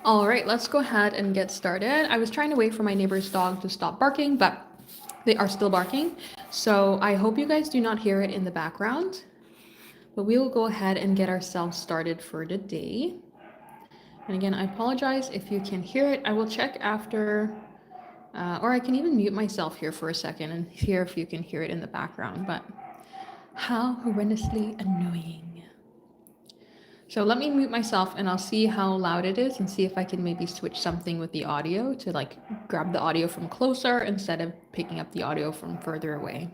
All right, let's go ahead and get started. I was trying to wait for my neighbor's dog to stop barking, but they are still barking. So I hope you guys do not hear it in the background. But we will go ahead and get ourselves started for the day. And again, I apologize if you can hear it. I will check after, or I can even mute myself here for a second and hear if you can hear it in the background. But how horrendously annoying. So let me mute myself and I'll see how loud it is and see if I can maybe switch something with the audio to like grab the audio from closer instead of picking up the audio from further away.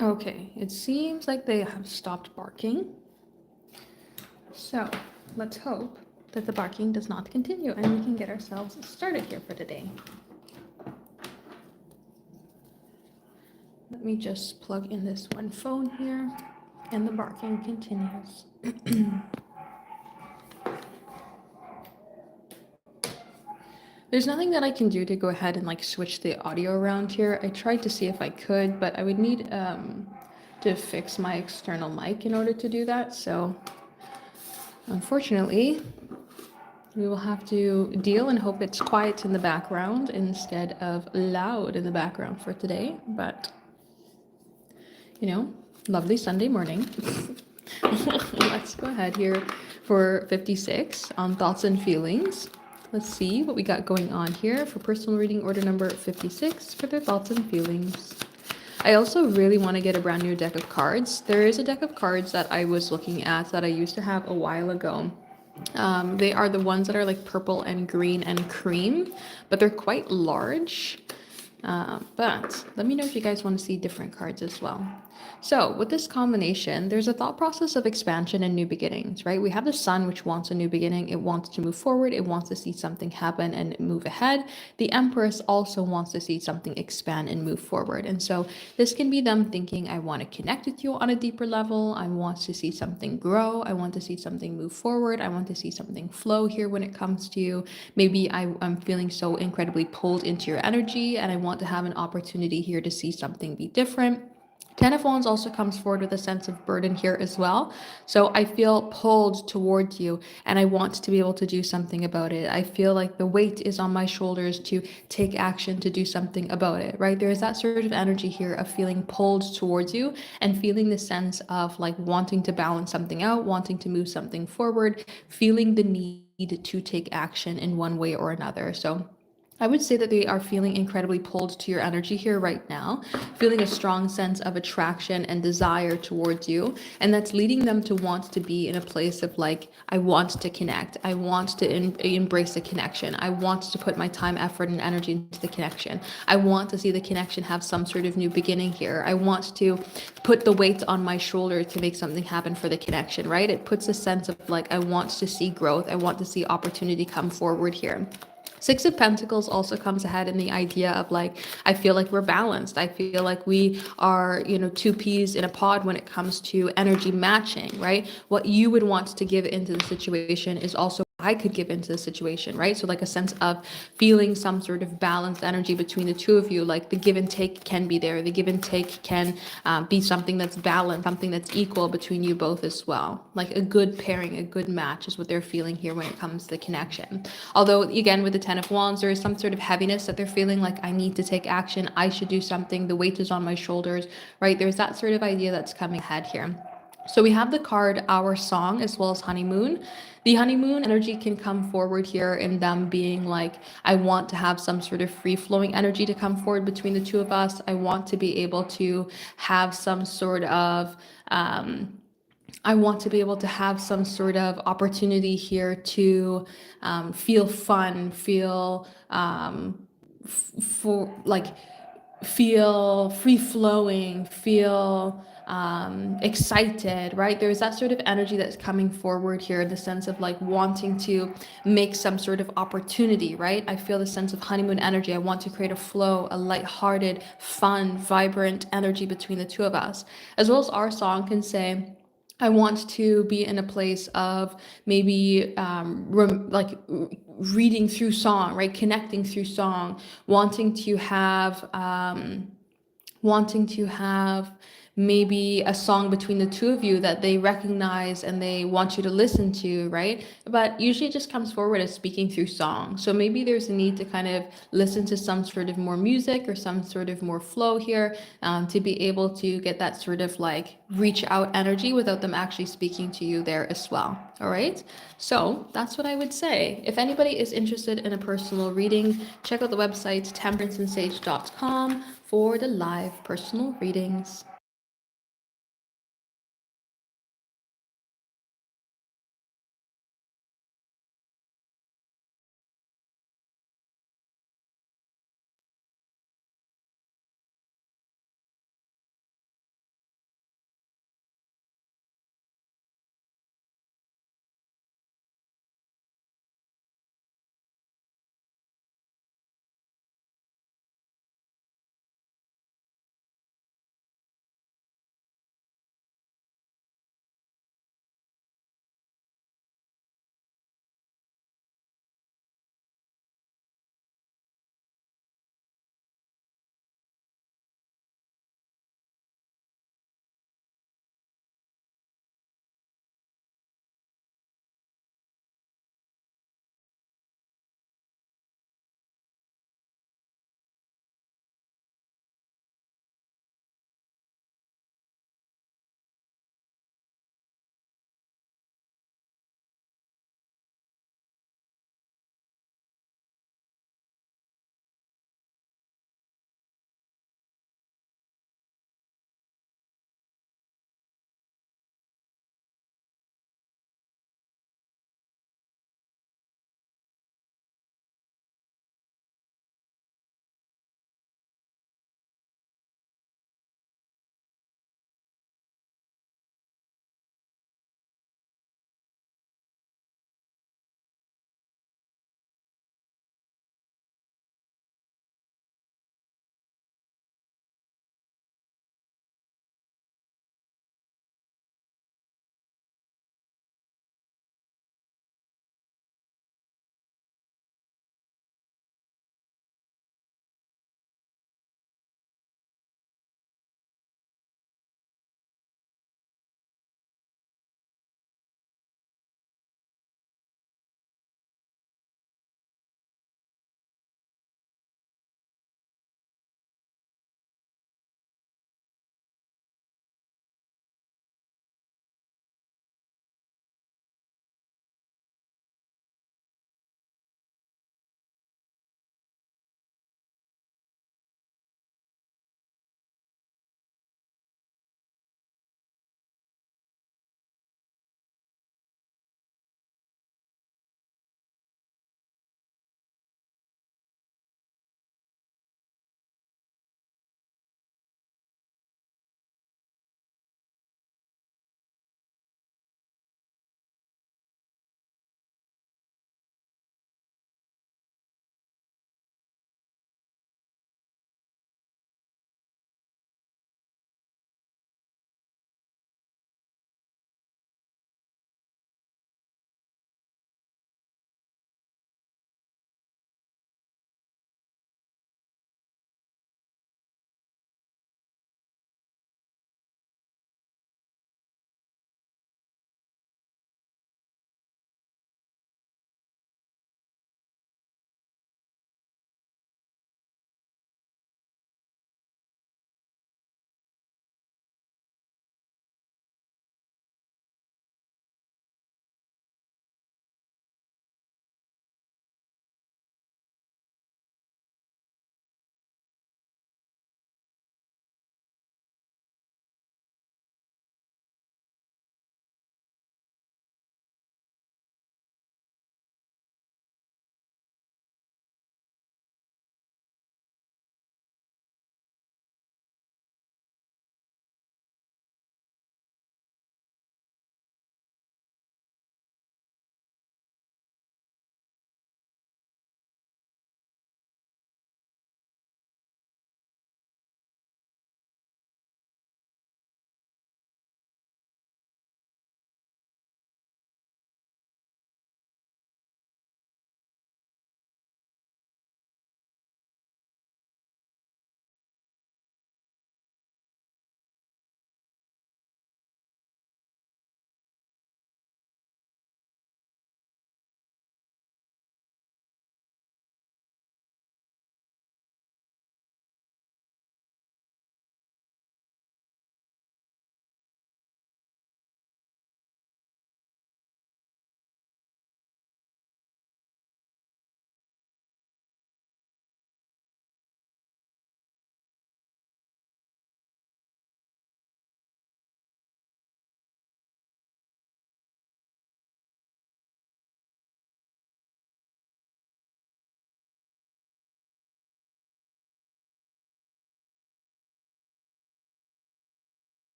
Okay, it seems like they have stopped barking. So let's hope that the barking does not continue and we can get ourselves started here for today. Let me just plug in this one phone here and the barking continues. There's nothing that I can do to go ahead and like switch the audio around here. I tried to see if I could, but I would need to fix my external mic in order to do that. So unfortunately, we will have to deal and hope it's quiet in the background instead of loud in the background for today. But, you know, lovely Sunday morning. Let's go ahead here for 56 on thoughts and feelings. Let's see what we got going on here for personal reading order number 56 for their thoughts and feelings. I also really want to get a brand new deck of cards. There is a deck of cards that I was looking at that I used to have a while ago. They are the ones that are like purple and green and cream, but they're quite large. But let me know if you guys want to see different cards as well. So with this combination, there's a thought process of expansion and new beginnings, right? We have the sun, which wants a new beginning. It wants to move forward. It wants to see something happen and move ahead. The Empress also wants to see something expand and move forward. And so this can be them thinking, I want to connect with you on a deeper level. I want to see something grow. I want to see something move forward. I want to see something flow here when it comes to you. Maybe I'm feeling so incredibly pulled into your energy and I want to have an opportunity here to see something be different. Ten of Wands also comes forward with a sense of burden here as well. So I feel pulled towards you and I want to be able to do something about it. I feel like the weight is on my shoulders to take action to do something about it, right? There is that sort of energy here of feeling pulled towards you and feeling the sense of like wanting to balance something out, wanting to move something forward, feeling the need to take action in one way or another. So I would say that they are feeling incredibly pulled to your energy here right now, feeling a strong sense of attraction and desire towards you. And that's leading them to want to be in a place of like, I want to connect. I want to embrace the connection. I want to put my time, effort, and energy into the connection. I want to see the connection have some sort of new beginning here. I want to put the weight on my shoulder to make something happen for the connection, right? It puts a sense of like, I want to see growth. I want to see opportunity come forward here. Six of Pentacles also comes ahead in the idea of like, I feel like we're balanced. I feel like we are, two peas in a pod when it comes to energy matching, right? What you would want to give into the situation is also I could give into the situation, right? So, like a sense of feeling some sort of balanced energy between the two of you, like the give and take can be there. The give and take can be something that's balanced, something that's equal between you both as well. Like a good pairing, a good match is what they're feeling here when it comes to the connection. Although, again, with the Ten of Wands, there is some sort of heaviness that they're feeling like I need to take action, I should do something, the weight is on my shoulders, right? There's that sort of idea that's coming ahead here. So we have the card Our Song as well as Honeymoon. The honeymoon energy can come forward here in them being like, I want to have some sort of free flowing energy to come forward between the two of us. I want to be able to have some sort of, I want to be able to have some sort of opportunity here to feel fun, feel for like feel free flowing, feel excited, right? There's that sort of energy that's coming forward here in the sense of like wanting to make some sort of opportunity, right? I feel the sense of honeymoon energy. I want to create a flow, a lighthearted, fun, vibrant energy between the two of us. As well as Our Song can say, I want to be in a place of maybe reading through song, right? Connecting through song, wanting to have maybe a song between the two of you that they recognize and they want you to listen to, right? But usually it just comes forward as speaking through song. So maybe there's a need to kind of listen to some sort of more music or some sort of more flow here to be able to get that sort of like reach out energy without them actually speaking to you there as well. All right. So that's what I would say. If anybody is interested in a personal reading, check out the website temperanceandsage.com for the live personal readings.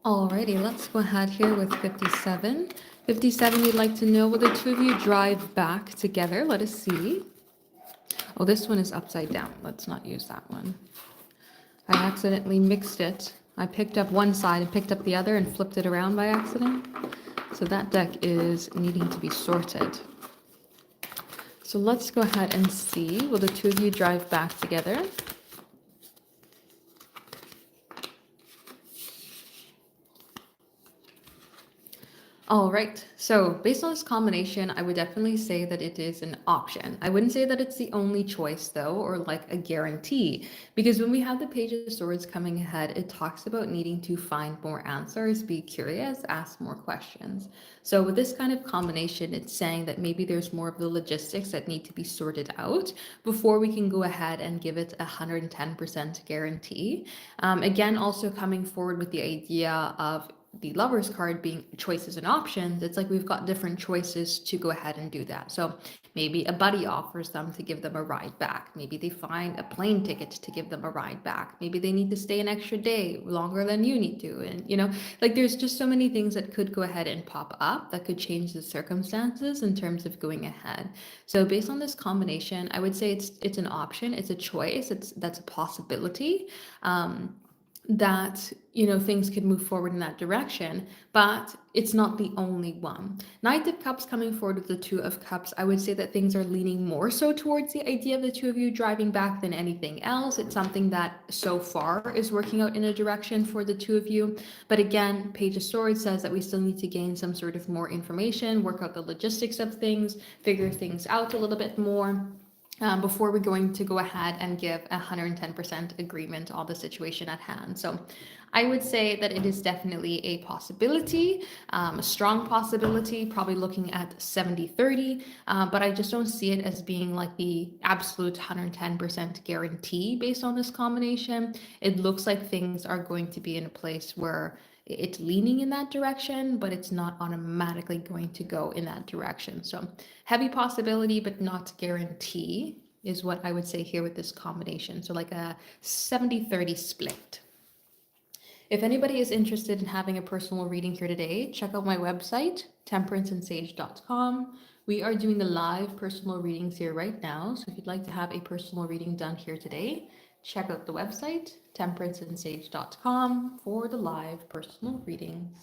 Alrighty, let's go ahead here with 57. 57, you'd like to know, will the two of you drive back together? Let us see. Oh, this one is upside down. Let's not use that one. I accidentally mixed it. I picked up one side and picked up the other and flipped it around by accident. So that deck is needing to be sorted. So let's go ahead and see. Will the two of you drive back together? All right. So based on this combination, I would definitely say that it is an option. I wouldn't say that it's the only choice though, or like a guarantee, because when we have the Page of Swords coming ahead, it talks about needing to find more answers, be curious, ask more questions. So with this kind of combination, it's saying that maybe there's more of the logistics that need to be sorted out before we can go ahead and give it a 110% guarantee. Again, also coming forward with the idea of the Lovers card being choices and options, it's like we've got different choices to go ahead and do that. So maybe a buddy offers them to give them a ride back. Maybe they find a plane ticket to give them a ride back. Maybe they need to stay an extra day longer than you need to. And, like there's just so many things that could go ahead and pop up that could change the circumstances in terms of going ahead. So based on this combination, I would say it's an option, it's a choice, that's a possibility. That things could move forward in that direction, but it's not the only one. Knight of Cups coming forward with the Two of Cups, I would say that things are leaning more so towards the idea of the two of you driving back than anything else. It's something that so far is working out in a direction for the two of you, but again, Page of Swords says that we still need to gain some sort of more information, work out the logistics of things, figure things out a little bit more, before we're going to go ahead and give 110% agreement on the situation at hand. So I would say that it is definitely a possibility, a strong possibility, probably looking at 70-30, but I just don't see it as being like the absolute 110% guarantee based on this combination. It looks like things are going to be in a place where it's leaning in that direction, but it's not automatically going to go in that direction. So heavy possibility, but not guarantee is what I would say here with this combination. So like a 70-30 split. If anybody is interested in having a personal reading here today, check out my website, temperanceandsage.com. We are doing the live personal readings here right now. So if you'd like to have a personal reading done here today, check out the website, temperanceandsage.com, for the live personal readings.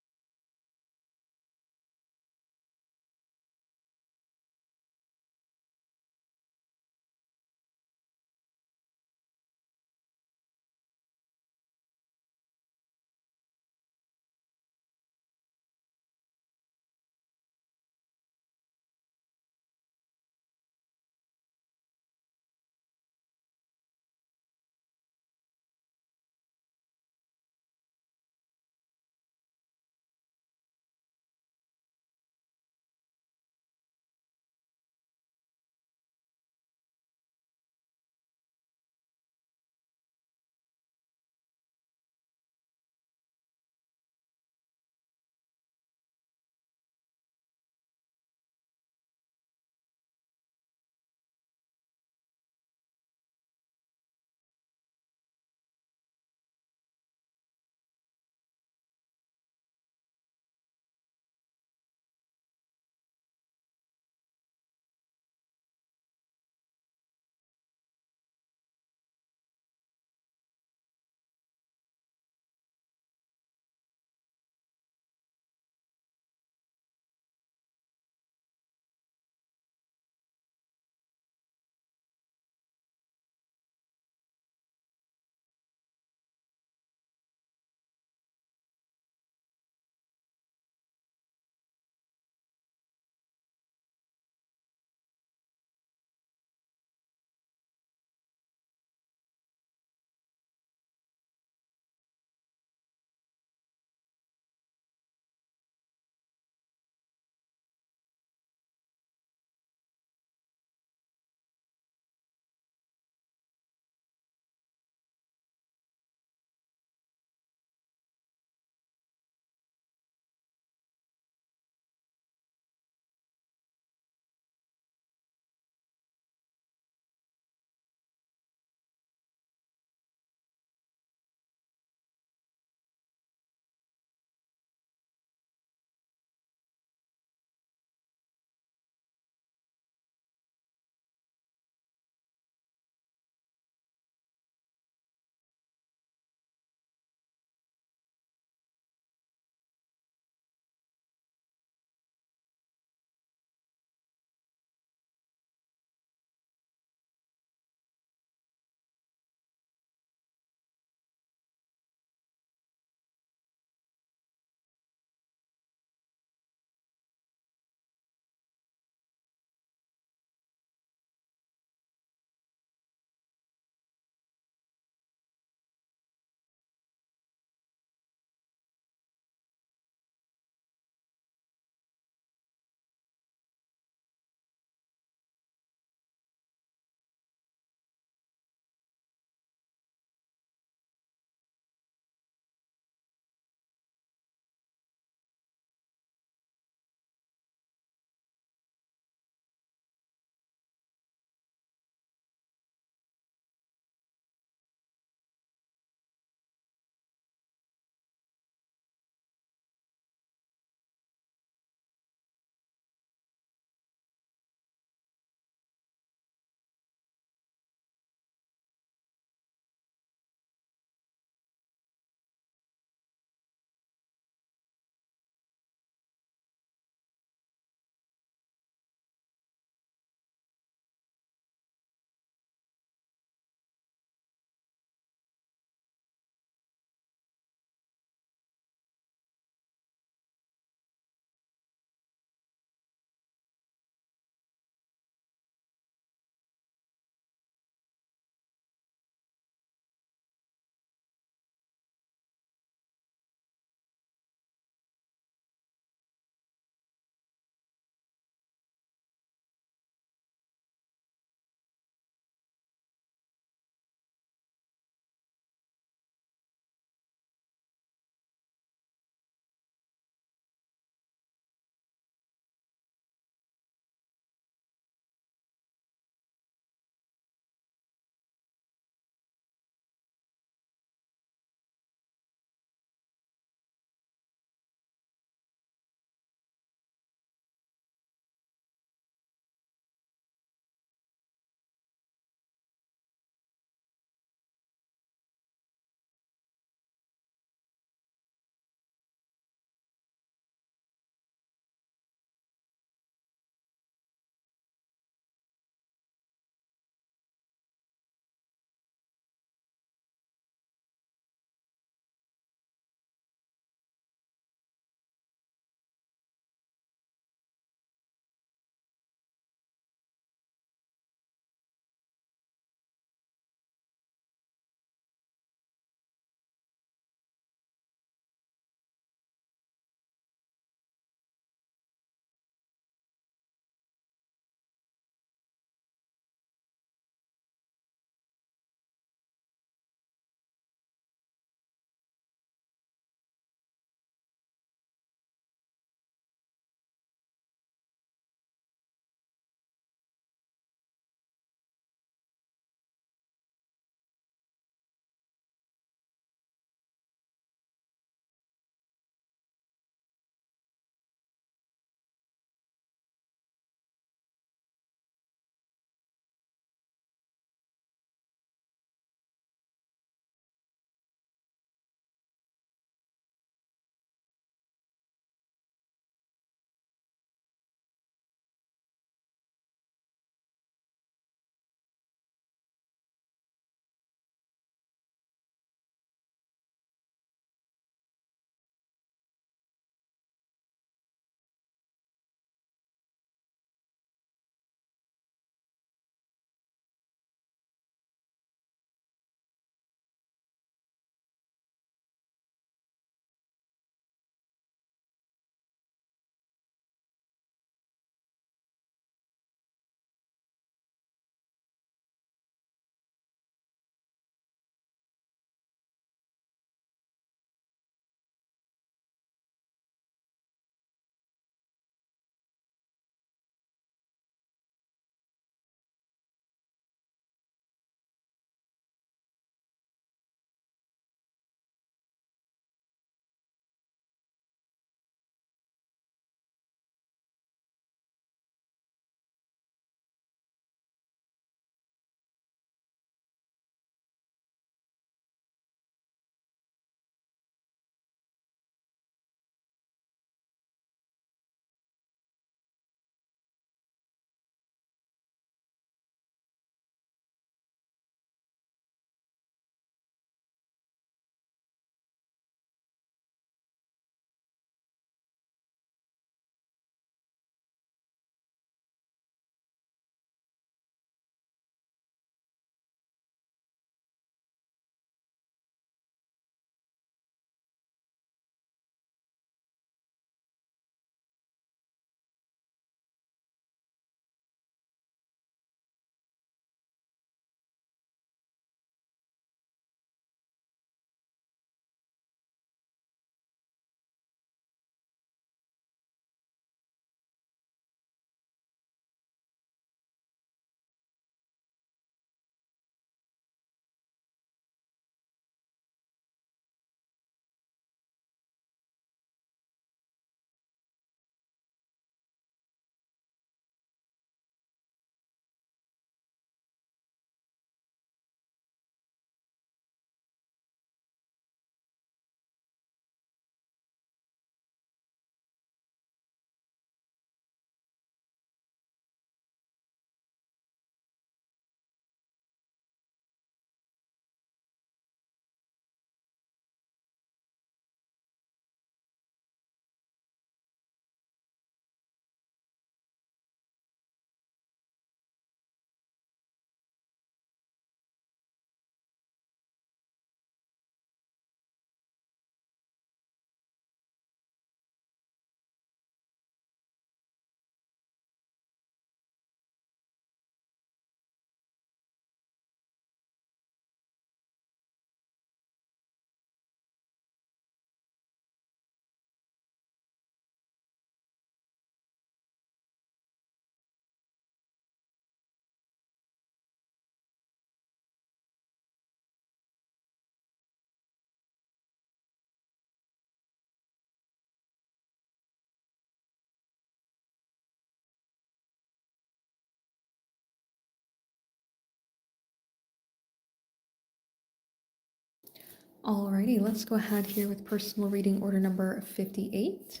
Alrighty, let's go ahead here with personal reading order number 58.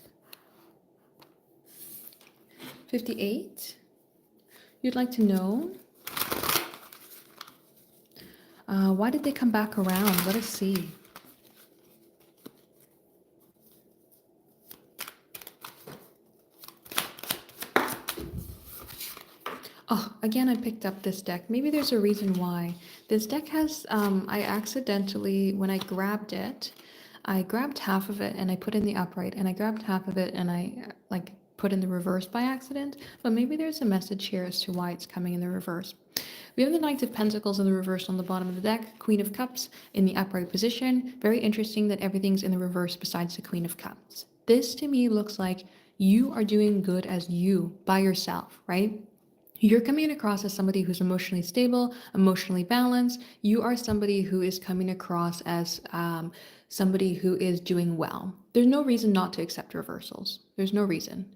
58. You'd like to know, why did they come back around? Let us see. Oh, again, I picked up this deck. Maybe there's a reason why. This deck has, I accidentally, when I grabbed it, I grabbed half of it and I put in the upright, and I grabbed half of it and I like put in the reverse by accident. But maybe there's a message here as to why it's coming in the reverse. We have the Knight of Pentacles in the reverse on the bottom of the deck, Queen of Cups in the upright position. Very interesting that everything's in the reverse besides the Queen of Cups. This to me looks like you are doing good as you, by yourself, right? You're coming across as somebody who's emotionally stable, emotionally balanced. You are somebody who is coming across as somebody who is doing well. There's no reason not to accept reversals. There's no reason.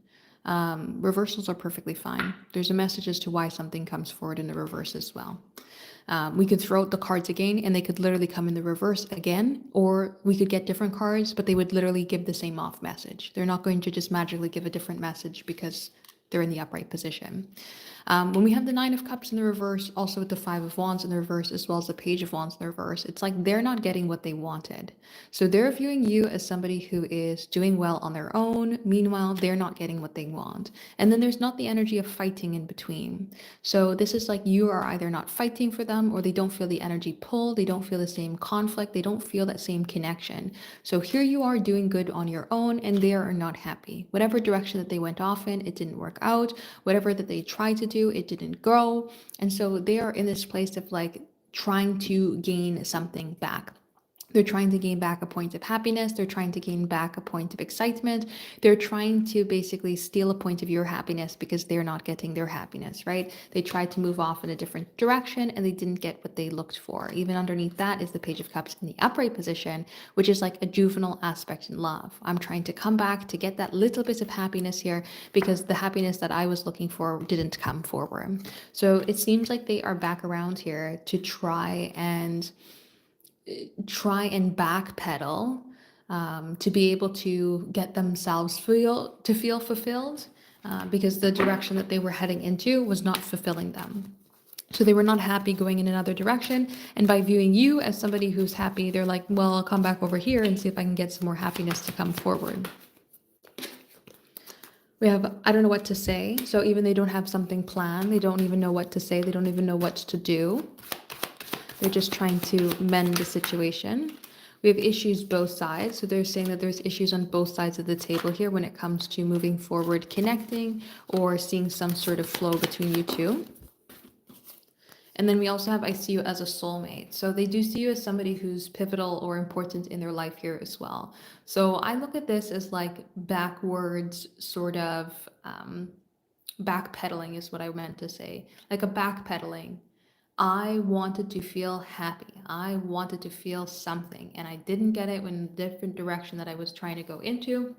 Reversals are perfectly fine. There's a message as to why something comes forward in the reverse as well. We could throw out the cards again and they could literally come in the reverse again, or we could get different cards, but they would literally give the same off message. They're not going to just magically give a different message because they're in the upright position. When we have the Nine of Cups in the reverse, also with the Five of Wands in the reverse, as well as the Page of Wands in the reverse, it's like they're not getting what they wanted. So they're viewing you as somebody who is doing well on their own. Meanwhile, they're not getting what they want. And then there's not the energy of fighting in between. So this is like you are either not fighting for them, or they don't feel the energy pull. They don't feel the same conflict. They don't feel that same connection. So here you are doing good on your own, and they are not happy. Whatever direction that they went off in, it didn't work out. Whatever that they tried to do, it didn't grow. And so they are in this place of like trying to gain something back. They're trying to gain back a point of happiness. They're trying to gain back a point of excitement. They're trying to basically steal a point of your happiness because they're not getting their happiness, right? They tried to move off in a different direction and they didn't get what they looked for. Even underneath that is the Page of Cups in the upright position, which is like a juvenile aspect in love. I'm trying to come back to get that little bit of happiness here because the happiness that I was looking for didn't come forward. So it seems like they are back around here to try and backpedal, to be able to get themselves feel fulfilled, because the direction that they were heading into was not fulfilling them. So they were not happy going in another direction. And by viewing you as somebody who's happy, they're like, well, I'll come back over here and see if I can get some more happiness to come forward. We have, I don't know what to say. So even they don't have something planned, they don't even know what to say, they don't even know what to do. They're just trying to mend the situation. We have issues both sides. So they're saying that there's issues on both sides of the table here when it comes to moving forward, connecting, or seeing some sort of flow between you two. And then we also have, I see you as a soulmate. So they do see you as somebody who's pivotal or important in their life here as well. So I look at this as like backwards sort of backpedaling is what I meant to say. Like a backpedaling. I wanted to feel happy. I wanted to feel something, and I didn't get it in a different direction that I was trying to go into.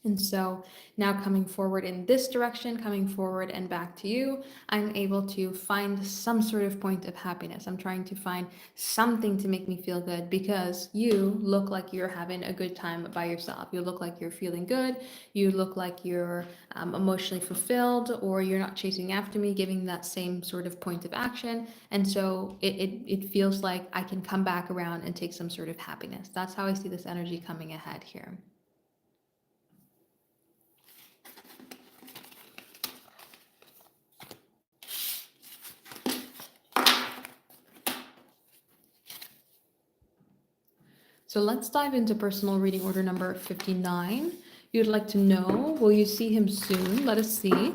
And so now coming forward in this direction, coming forward and back to you, I'm able to find some sort of point of happiness. I'm trying to find something to make me feel good because you look like you're having a good time by yourself. You look like you're feeling good. You look like you're emotionally fulfilled, or you're not chasing after me, giving that same sort of point of action. And so it feels like I can come back around and take some sort of happiness. That's how I see this energy coming ahead here. So let's dive into personal reading order number 59. You'd like to know, will you see him soon? Let us see.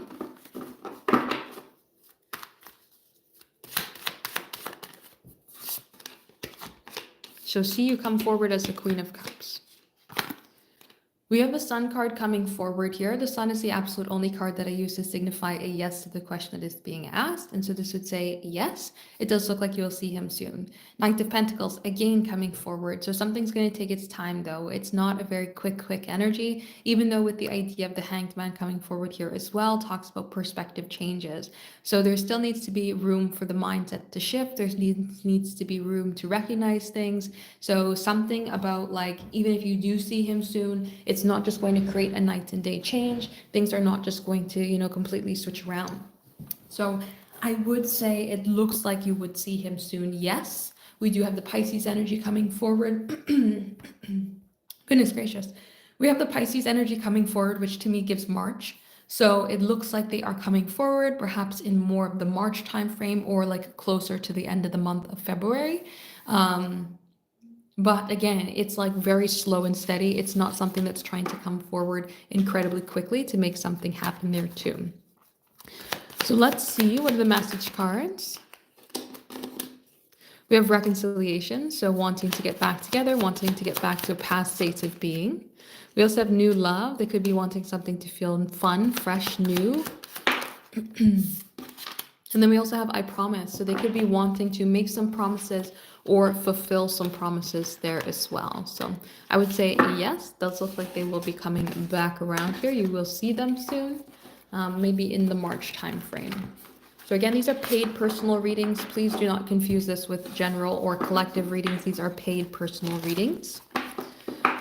So see you come forward as the Queen of Cups. We have the Sun card coming forward here. The Sun is the absolute only card that I use to signify a yes to the question that is being asked. And so this would say yes. It does look like you'll see him soon. Knight of Pentacles, again, coming forward. So something's going to take its time, though. It's not a very quick energy, even though with the idea of the Hanged Man coming forward here as well, talks about perspective changes. So there still needs to be room for the mindset to shift. There needs to be room to recognize things. So something about like, even if you do see him soon, it's not just going to create a night and day change. Things are not just going to, completely switch around. So I would say it looks like you would see him soon. Yes, we do have the Pisces energy coming forward. Goodness gracious. We have the Pisces energy coming forward, which to me gives March. So it looks like they are coming forward, perhaps in more of the March timeframe or like closer to the end of the month of February. But again, it's like very slow and steady. It's not something that's trying to come forward incredibly quickly to make something happen there too. So let's see, what are the message cards? We have reconciliation, so wanting to get back together, wanting to get back to a past state of being. We also have new love. They could be wanting something to feel fun, fresh, new. And then we also have I promise. So they could be wanting to make some promises or fulfill some promises there as well. So I would say yes, does look like they will be coming back around here. You will see them soon, maybe in the March timeframe. So again, these are paid personal readings. Please do not confuse this with general or collective readings. These are paid personal readings.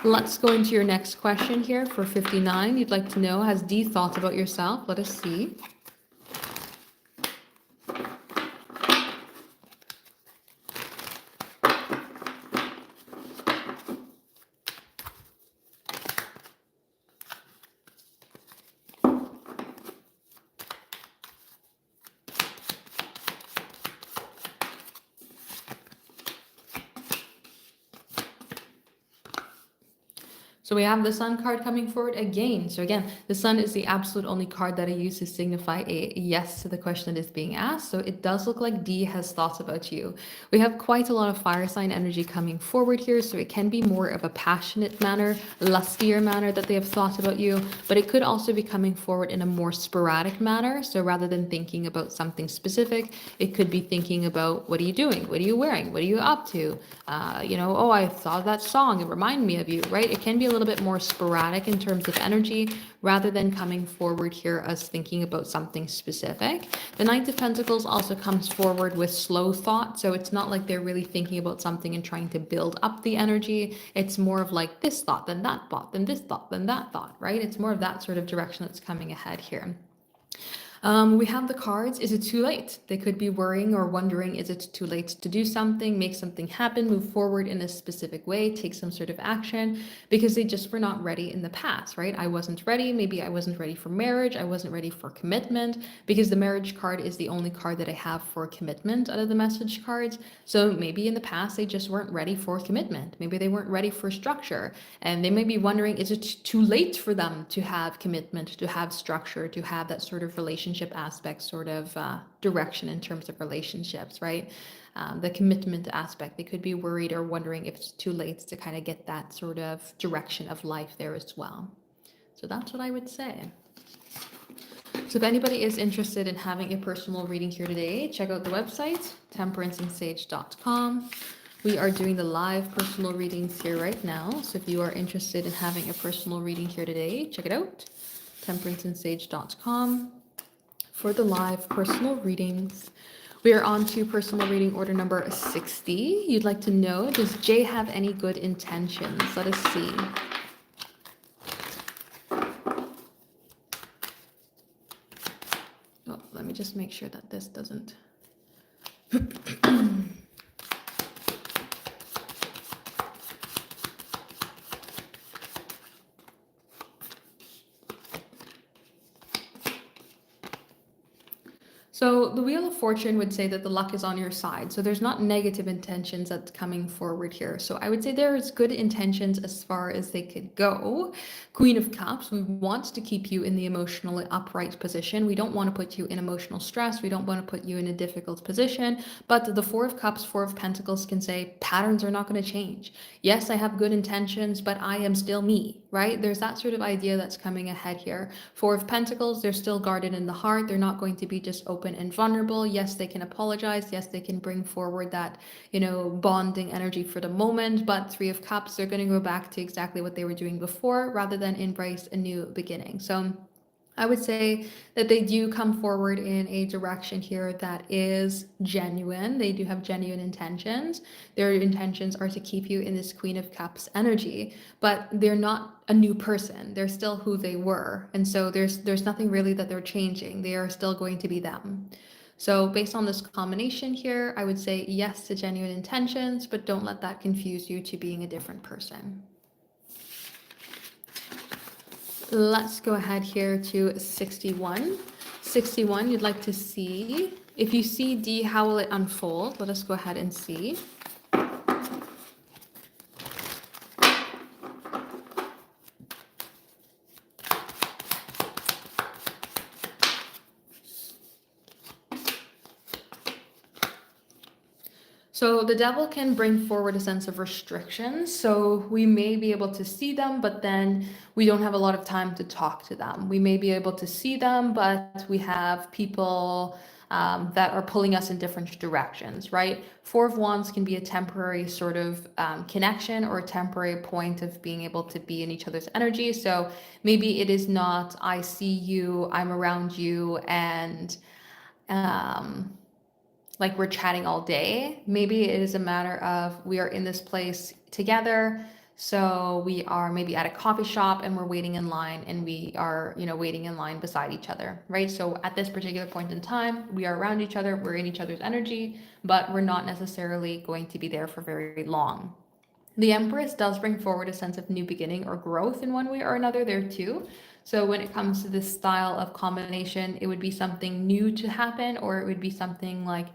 Let's go into your next question here for 59. You'd like to know, has Dee thought about yourself? Let us see. So we have the Sun card coming forward again. So again, the Sun is the absolute only card that I use to signify a yes to the question that is being asked. So it does look like Dee has thoughts about you. We have quite a lot of fire sign energy coming forward here. So it can be more of a passionate manner, lustier manner that they have thought about you, but it could also be coming forward in a more sporadic manner. So rather than thinking about something specific, it could be thinking about, what are you doing? What are you wearing? What are you up to? Oh, I thought that song, it reminded me of you, right? It can be a little bit more sporadic in terms of energy rather than coming forward here as thinking about something specific. The Knight of Pentacles also comes forward with slow thought. So it's not like they're really thinking about something and trying to build up the energy. It's more of like this thought, then that thought, then this thought, then that thought, right? It's more of that sort of direction that's coming ahead here. We have the cards. Is it too late? They could be worrying or wondering, is it too late to do something, make something happen, move forward in a specific way, take some sort of action, because they just were not ready in the past, right? I wasn't ready. Maybe I wasn't ready for marriage. I wasn't ready for commitment, because the marriage card is the only card that I have for commitment out of the message cards. So maybe in the past, they just weren't ready for commitment. Maybe they weren't ready for structure. And they may be wondering, is it too late for them to have commitment, to have structure, to have that sort of relationship aspect, sort of direction in terms of relationships, right? The commitment aspect, they could be worried or wondering if it's too late to kind of get that sort of direction of life there as well. So that's what I would say. So if anybody is interested in having a personal reading here today, check out the website, temperanceandsage.com. We are doing the live personal readings here right now. So if you are interested in having a personal reading here today, check it out, temperanceandsage.com. For the live personal readings. We are on to personal reading order number 60. You'd like to know, does Jay have any good intentions? Let us see. Oh, let me just make sure that this doesn't... So the Wheel of Fortune would say that the luck is on your side. So there's not negative intentions that's coming forward here. So I would say there is good intentions as far as they could go. Queen of Cups, we want to keep you in the emotionally upright position. We don't want to put you in emotional stress. We don't want to put you in a difficult position. But the Four of Cups, Four of Pentacles can say patterns are not going to change. Yes, I have good intentions, but I am still me. right? There's that sort of idea that's coming ahead here. Four of Pentacles, they're still guarded in the heart. They're not going to be just open and vulnerable. Yes, they can apologize. Yes, they can bring forward that, bonding energy for the moment. But Three of Cups, they're going to go back to exactly what they were doing before rather than embrace a new beginning. So I would say that they do come forward in a direction here that is genuine. They do have genuine intentions. Their intentions are to keep you in this Queen of Cups energy, but they're not a new person. They're still who they were. And so there's nothing really that they're changing. They are still going to be them. So based on this combination here, I would say yes to genuine intentions, but don't let that confuse you to being a different person. Let's go ahead here to 61. 61, you'd like to see. If you see D, how will it unfold? Let us go ahead and see. So the devil can bring forward a sense of restrictions. So we may be able to see them, but then we don't have a lot of time to talk to them. We may be able to see them, but we have people that are pulling us in different directions, right? Four of Wands can be a temporary sort of connection or a temporary point of being able to be in each other's energy. So maybe it is not, I see you, I'm around you, and like we're chatting all day. Maybe it is a matter of we are in this place together. So we are maybe at a coffee shop and we're waiting in line and we are, waiting in line beside each other, right? So at this particular point in time, we are around each other, we're in each other's energy, but we're not necessarily going to be there for very long. The Empress does bring forward a sense of new beginning or growth in one way or another there too. So when it comes to this style of combination, it would be something new to happen, or it would be something like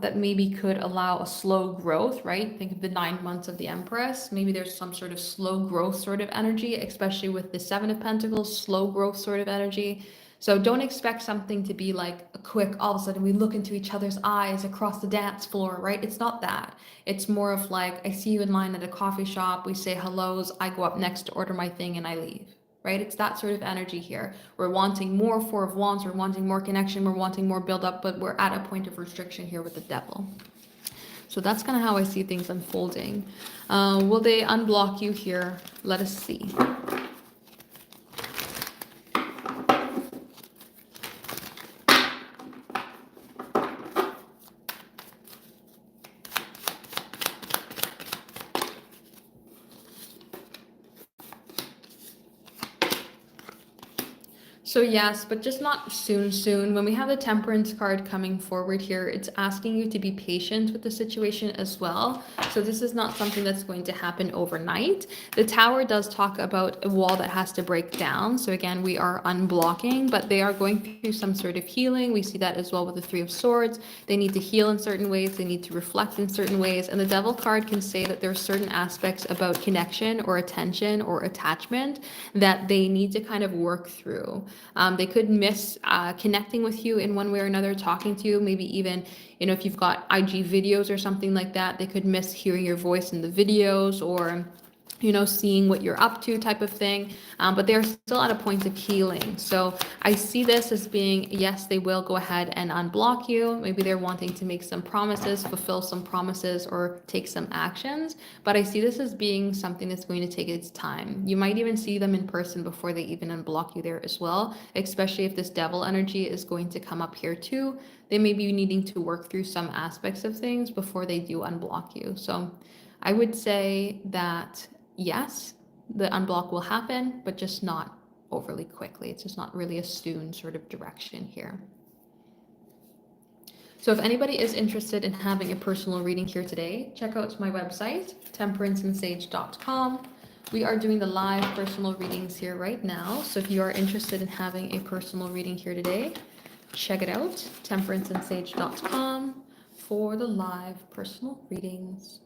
that maybe could allow a slow growth, right? Think of the 9 months of the Empress. Maybe there's some sort of slow growth sort of energy, especially with the Seven of Pentacles, slow growth sort of energy. So don't expect something to be like a quick, all of a sudden we look into each other's eyes across the dance floor, right? It's not that. It's more of like, I see you in line at a coffee shop, we say hellos, I go up next to order my thing and I leave, right? It's that sort of energy here. We're wanting more Four of Wands, we're wanting more connection, we're wanting more build up, but we're at a point of restriction here with the Devil. So that's kind of how I see things unfolding. Will they unblock you here? Let us see. So yes, but just not soon. When we have the Temperance card coming forward here, it's asking you to be patient with the situation as well. So this is not something that's going to happen overnight. The Tower does talk about a wall that has to break down. So again, we are unblocking, but they are going through some sort of healing. We see that as well with the Three of Swords. They need to heal in certain ways. They need to reflect in certain ways. And the Devil card can say that there are certain aspects about connection or attention or attachment that they need to kind of work through. They could miss connecting with you in one way or another, talking to you, maybe even, if you've got IG videos or something like that, they could miss hearing your voice in the videos or seeing what you're up to type of thing. But they're still at a point of healing. So I see this as being, yes, they will go ahead and unblock you. Maybe they're wanting to make some promises, fulfill some promises, or take some actions. But I see this as being something that's going to take its time. You might even see them in person before they even unblock you there as well, especially if this Devil energy is going to come up here too. They may be needing to work through some aspects of things before they do unblock you. So I would say that yes, the unblock will happen, but just not overly quickly. It's just not really a soon sort of direction here. So if anybody is interested in having a personal reading here today, check out my website, temperanceandsage.com. We are doing the live personal readings here right now. So if you are interested in having a personal reading here today, check it out, temperanceandsage.com for the live personal readings.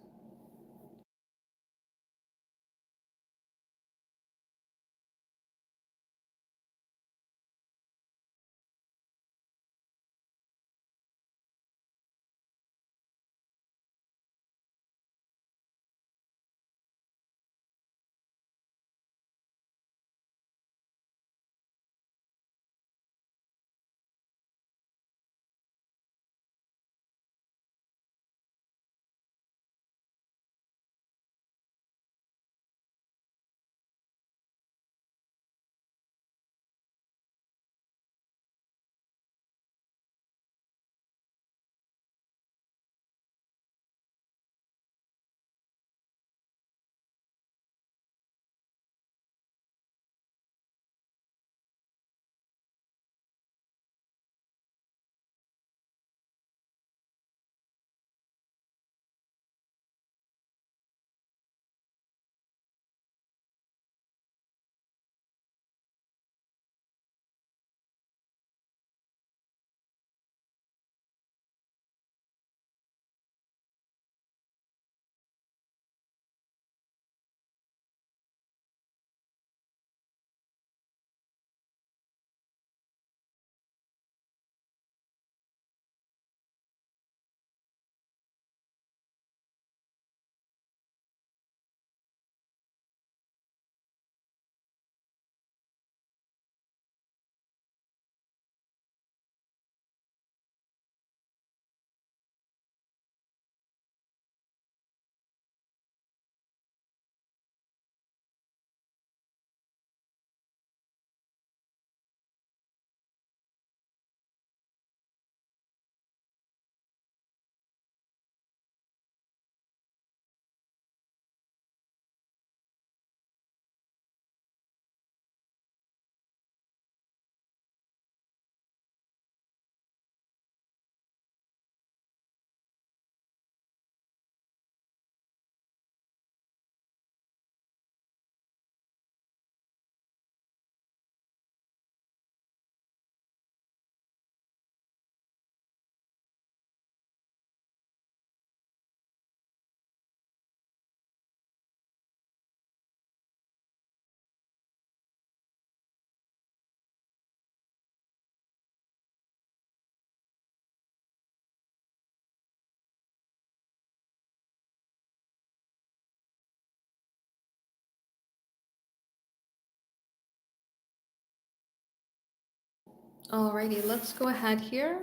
Alrighty, let's go ahead here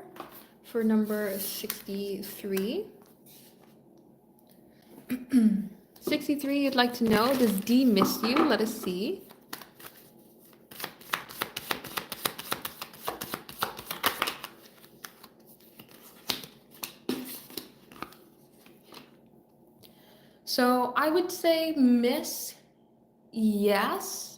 for number 63. 63, you'd like to know, does D miss you? Let us see. So I would say miss, yes,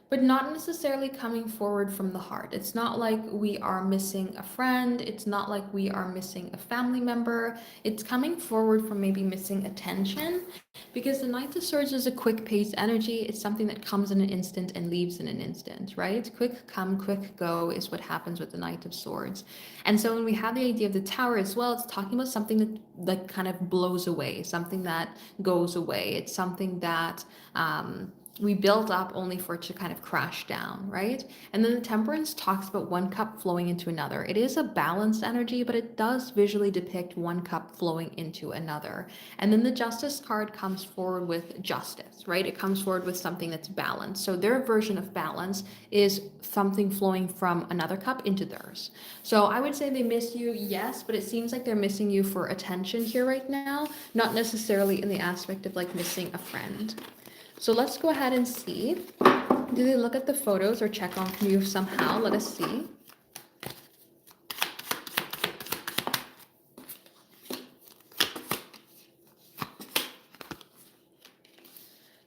but not necessarily coming forward from the heart. It's not like we are missing a friend. It's not like we are missing a family member. It's coming forward from maybe missing attention, because the Knight of Swords is a quick paced energy. It's something that comes in an instant and leaves in an instant, right? Quick come, quick go is what happens with the Knight of Swords. And so when we have the idea of the Tower as well, it's talking about something that kind of blows away, something that goes away. It's something that we build up only for it to kind of crash down, right? And then the Temperance talks about one cup flowing into another. It is a balanced energy, but it does visually depict one cup flowing into another. And then the Justice card comes forward with justice, right? It comes forward with something that's balanced. So their version of balance is something flowing from another cup into theirs. So I would say they miss you, yes, but it seems like they're missing you for attention here right now, not necessarily in the aspect of like missing a friend. So let's go ahead and see. Do they look at the photos or check on you somehow? Let us see.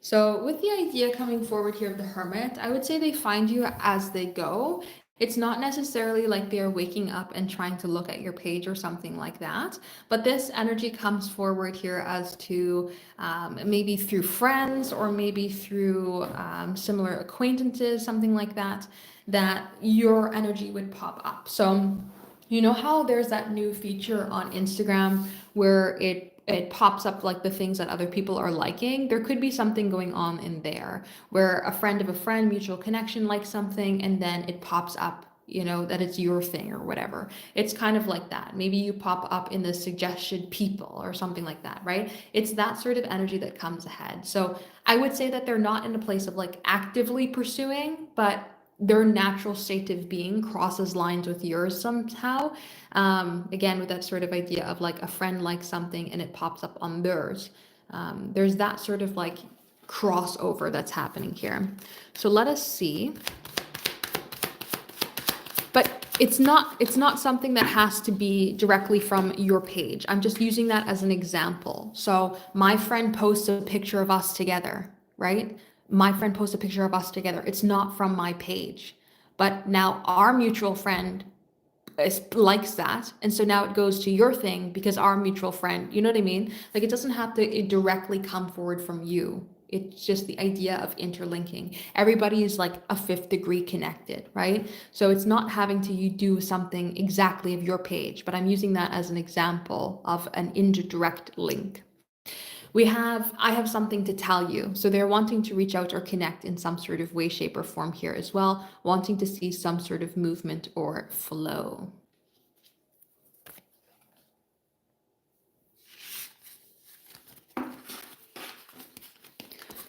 So with the idea coming forward here of the Hermit, I would say they find you as they go. It's not necessarily like they're waking up and trying to look at your page or something like that. But this energy comes forward here as to maybe through friends or maybe through similar acquaintances, something like that, that your energy would pop up. So you know how there's that new feature on Instagram where it pops up like the things that other people are liking? There could be something going on in there where a friend of a friend, mutual connection, likes something and then it pops up, you know, that it's your thing or whatever. It's kind of like that. Maybe you pop up in the suggested people or something like that, right? It's that sort of energy that comes ahead. So I would say that they're not in a place of like actively pursuing, but their natural state of being crosses lines with yours somehow. Again, with that sort of idea of like a friend likes something and it pops up on theirs. There's that sort of like crossover that's happening here. So let us see. But it's not something that has to be directly from your page. I'm just using that as an example. So my friend posts a picture of us together, right? My friend posts a picture of us together. It's not from my page. But now our mutual friend likes that. And so now it goes to your thing because our mutual friend, you know what I mean? Like it doesn't have to directly come forward from you. It's just the idea of interlinking. Everybody is like a fifth degree connected, right? So it's not having to you do something exactly of your page, but I'm using that as an example of an indirect link. I have something to tell you. So they're wanting to reach out or connect in some sort of way, shape, or form here as well, wanting to see some sort of movement or flow.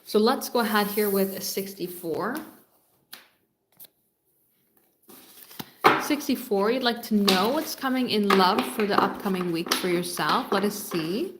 So let's go ahead here with a 64. 64, you'd like to know what's coming in love for the upcoming week for yourself. Let us see.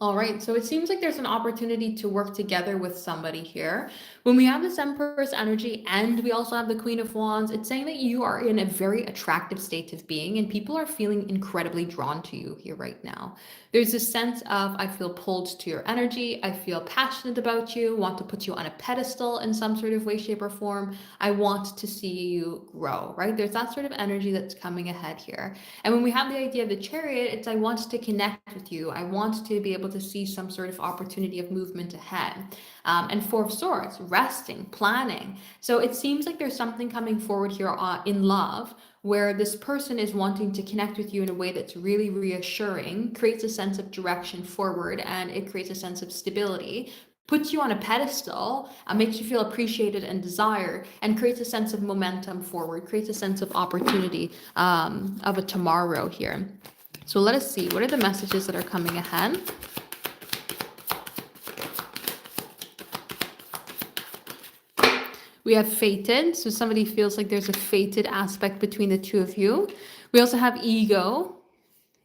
All right, so it seems like there's an opportunity to work together with somebody here. When we have this Empress energy and we also have the Queen of Wands, it's saying that you are in a very attractive state of being and people are feeling incredibly drawn to you here right now. There's a sense of, I feel pulled to your energy. I feel passionate about you, want to put you on a pedestal in some sort of way, shape, or form. I want to see you grow, right? There's that sort of energy that's coming ahead here. And when we have the idea of the Chariot, it's I want to connect with you. I want to be able to see some sort of opportunity of movement ahead. And Four of Swords, resting, planning. So it seems like there's something coming forward here in love where this person is wanting to connect with you in a way that's really reassuring, creates a sense of direction forward, and it creates a sense of stability, puts you on a pedestal, makes you feel appreciated and desired, and creates a sense of momentum forward, creates a sense of opportunity of a tomorrow here. So let us see, what are the messages that are coming ahead? We have fated, so somebody feels like there's a fated aspect between the two of you. We also have ego.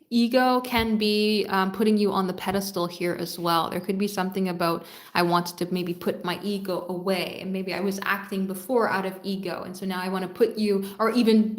Ego can be putting you on the pedestal here as well. There could be something about, I wanted to maybe put my ego away, and maybe I was acting before out of ego, and so now I want to put you, or even,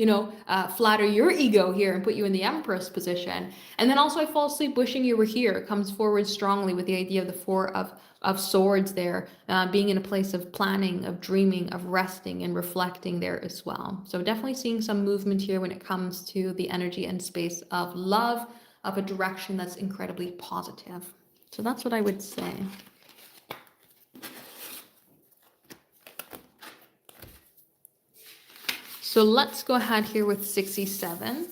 flatter your ego here and put you in the Empress position. And then also I fall asleep wishing you were here. It comes forward strongly with the idea of the Four of Swords there, being in a place of planning, of dreaming, of resting and reflecting there as well. So definitely seeing some movement here when it comes to the energy and space of love, of a direction that's incredibly positive. So that's what I would say. So let's go ahead here with 67.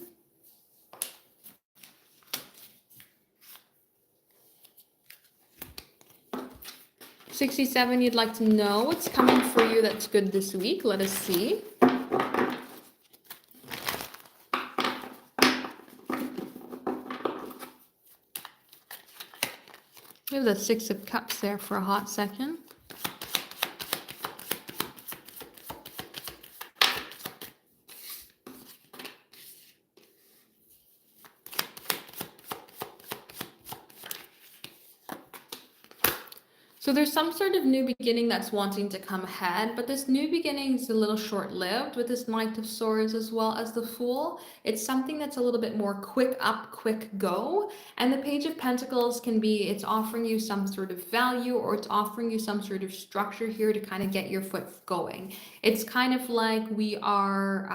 67, you'd like to know what's coming for you that's good this week. Let us see. We have the Six of Cups there for a hot second. So there's some sort of new beginning that's wanting to come ahead, but this new beginning is a little short-lived with this Knight of Swords as well as the Fool. It's something that's a little bit more quick up, quick go. And the Page of Pentacles can be, it's offering you some sort of value, or it's offering you some sort of structure here to kind of get your foot going. It's kind of like we are,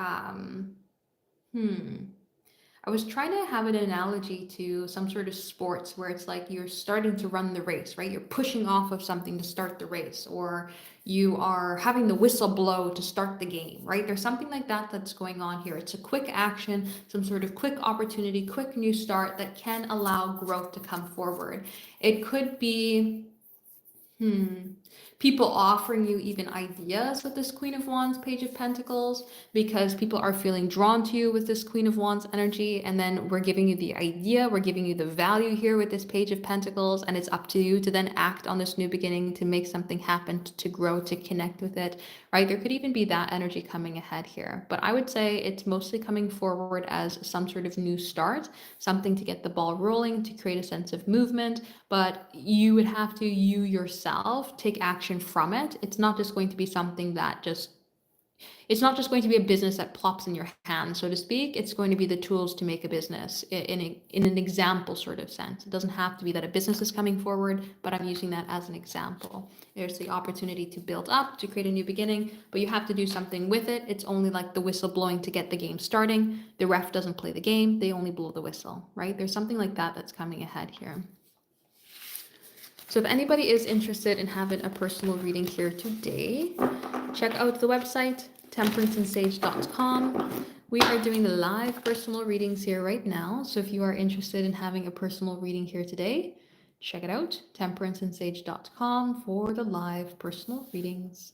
I was trying to have an analogy to some sort of sports where it's like you're starting to run the race, right? You're pushing off of something to start the race, or you are having the whistle blow to start the game, right? There's something like that that's going on here. It's a quick action, some sort of quick opportunity, quick new start that can allow growth to come forward. It could be, people offering you even ideas with this Queen of Wands, Page of Pentacles, because people are feeling drawn to you with this Queen of Wands energy. And then we're giving you the idea, we're giving you the value here with this Page of Pentacles, and it's up to you to then act on this new beginning to make something happen, to grow, to connect with it, right? There could even be that energy coming ahead here. But I would say it's mostly coming forward as some sort of new start, something to get the ball rolling, to create a sense of movement. But you would have to, you yourself, take action from it. It's not just going to be something that it's not just going to be a business that plops in your hand, so to speak. It's going to be the tools to make a business in an example sort of sense. It doesn't have to be that a business is coming forward, but I'm using that as an example. There's the opportunity to build up, to create a new beginning, but you have to do something with it. It's only like the whistle blowing to get the game starting. The ref doesn't play the game, they only blow the whistle, right? There's something like that that's coming ahead here. So if anybody is interested in having a personal reading here today, check out the website, temperanceandsage.com. We are doing live personal readings here right now. So if you are interested in having a personal reading here today, check it out, temperanceandsage.com, for the live personal readings.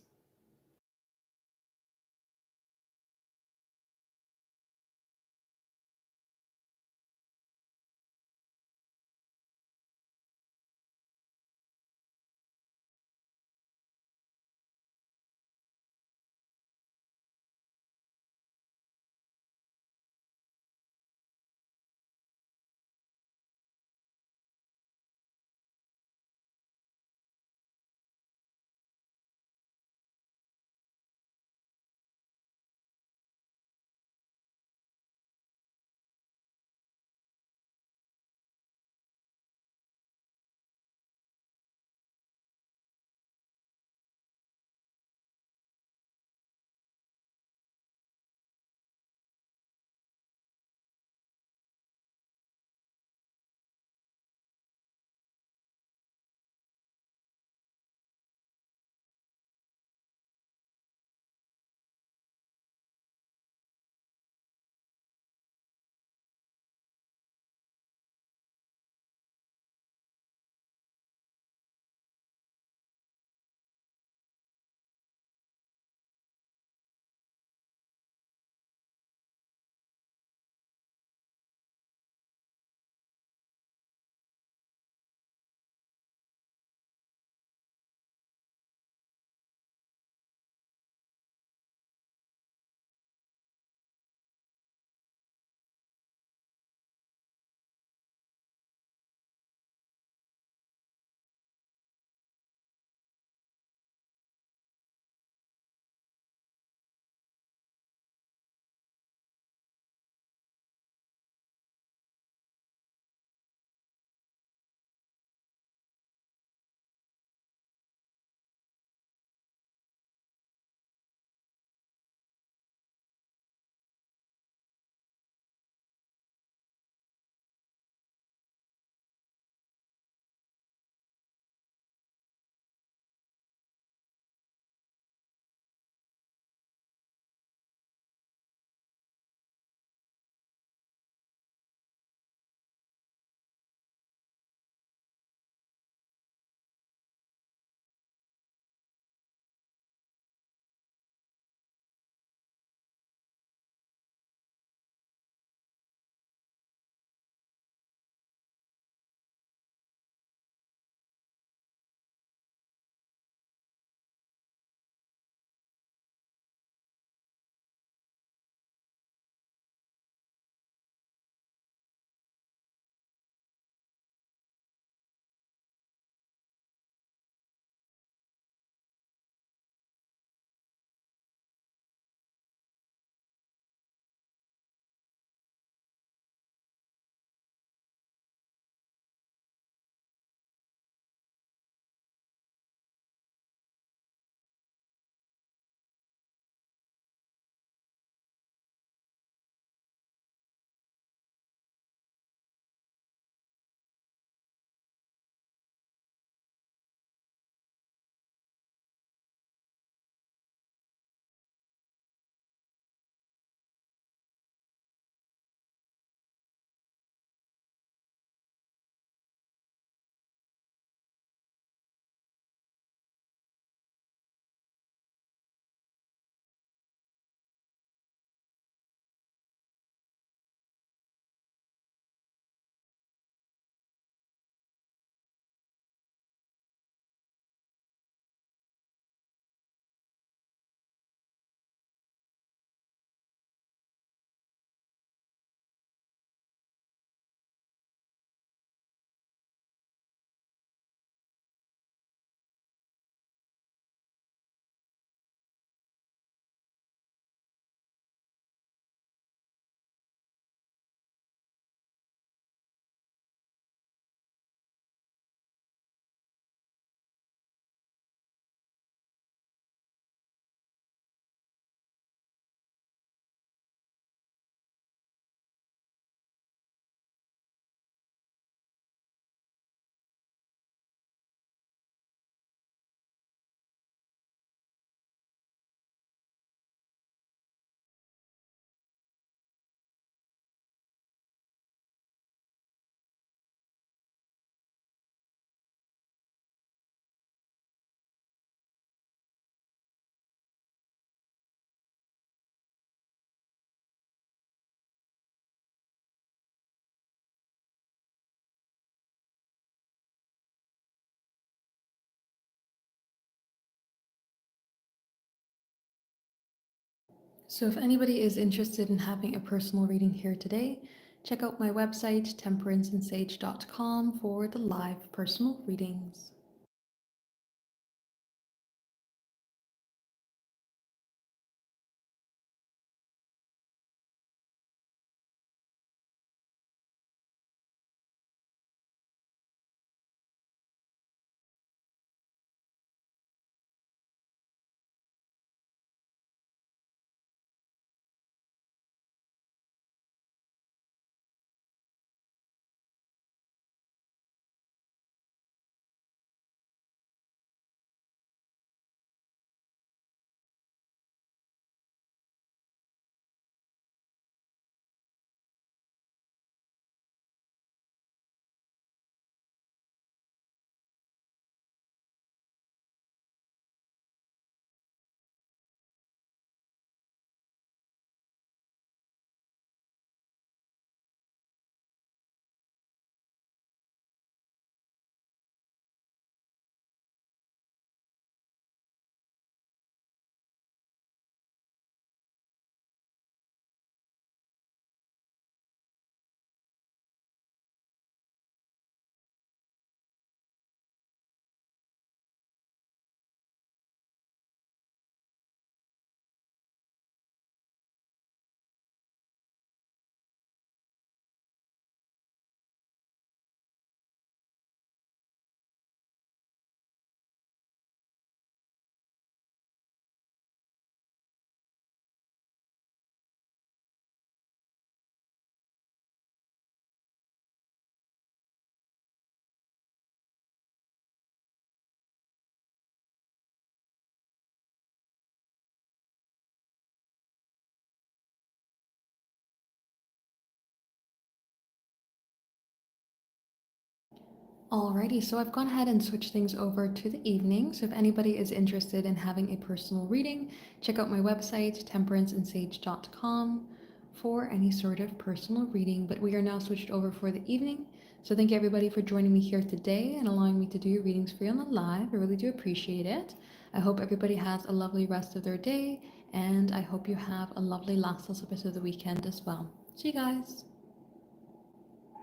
So if anybody is interested in having a personal reading here today, check out my website, temperanceandsage.com, for the live personal readings. Alrighty, so I've gone ahead and switched things over to the evening. So if anybody is interested in having a personal reading, check out my website, temperanceandsage.com, for any sort of personal reading. But we are now switched over for the evening. So thank you everybody for joining me here today and allowing me to do your readings for you on the live. I really do appreciate it. I hope everybody has a lovely rest of their day, and I hope you have a lovely last little bit of the weekend as well. See you guys.